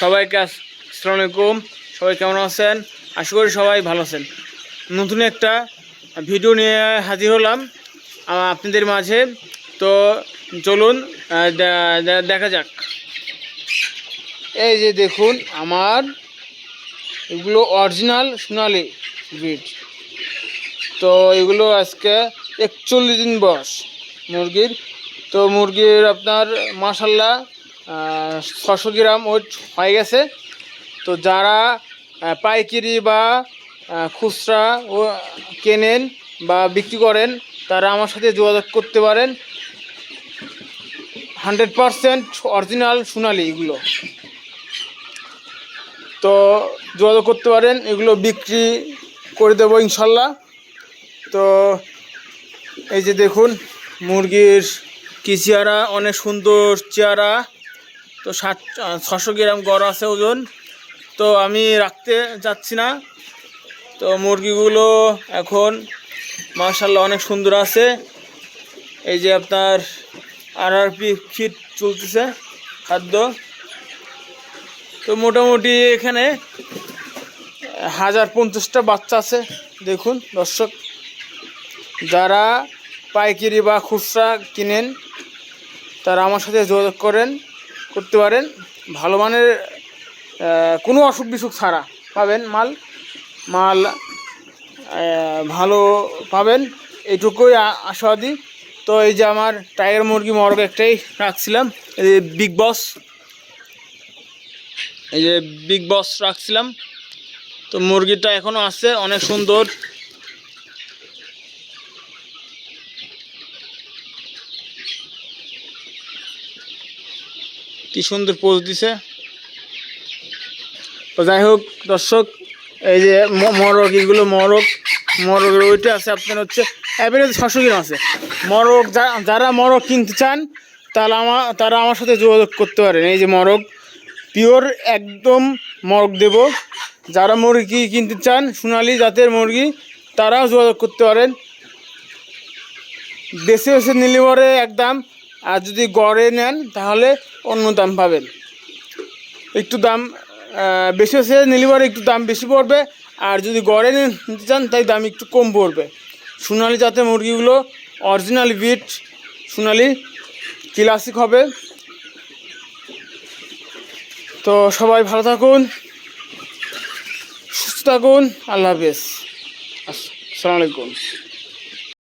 সবাইকে আসসালামু আলাইকুম। সবাই কেমন আছেন? আশা করি সবাই ভালো আছেন। নতুন একটা ভিডিও নিয়ে হাজির হলাম আপনাদের মাঝে। তো চলুন দেখা যাক। এই যে দেখুন, আমার এগুলো অরিজিনাল সোনালি ব্রিড। তো এগুলো আজকে 41 দিন বয়স মুরগির। তো মুরগির আপনার মাশাল্লাহ 600 গ্রাম ওয়েট হয়ে গেছে। তো যারা পাইকারি বা খুচরা ও কেনেন বা বিক্রি করেন, তারা আমার সাথে যোগাযোগ করতে পারেন। 100% অরিজিনাল সোনালি এগুলো। তো যোগাযোগ করতে পারেন, এগুলো বিক্রি করে দেবো ইনশাল্লাহ। তো এই যে দেখুন মুরগির কি চেহারা, অনেক সুন্দর চেহারা। তো 600 গ্রাম গড় আছে ওজন। তো আমি রাখতে যাচ্ছি না। তো মুরগিগুলো এখন মাশাআল্লাহ অনেক সুন্দর আছে। এই যে আপনার আরআরপি ফিড চলতেছে খাদ্য। তো মোটামুটি এখানে 1050টা বাচ্চা আছে। দেখুন দর্শক, যারা পাইকারি বা খুচরা কিনেন তারা আমার সাথে যোগাযোগ করতে পারেন। ভালো মানের কোনো অসুখ বিসুখ ছাড়া পাবেন মাল ভালো পাবেন, এইটুকুই আশাবাদী। তো এই যে আমার টাইগার মুরগি মরগ একটাই রাখছিলাম, এই যে বিগ বস রাখছিলাম। তো মুরগিটা এখনও আছে, অনেক সুন্দর। কি সুন্দর পোজ দিছে। তো যাই হোক দর্শক, এই যে মরগ, এগুলো মরগের ওইটা আছে আপনার হচ্ছে অ্যাভারেজ 600 গ্রাম আছে মরগ। যারা মরগ কিনতে চান তারা আমার সাথে যোগাযোগ করতে পারেন। এই যে মরগ পিওর একদম মরগ দেব। যারা মুরগি কিনতে চান সোনালি জাতের মুরগি, তারাও যোগাযোগ করতে পারেন। বেছে নিলে পরে এক দাম, আর যদি গড়ে নেন তাহলে অন্য দাম পাবেন। একটু দাম বেশি নিলে পরে একটু দাম বেশি পড়বে, আর যদি গড়ে নিতে চান তাই দাম একটু কম পড়বে। সোনালি জাতের মুরগিগুলো অরিজিনাল ব্রিড সোনালি ক্লাসিক হবে। তো সবাই ভালো থাকুন, সুস্থ থাকুন। আল্লাহ হাফেজ। আসসালামু আলাইকুম।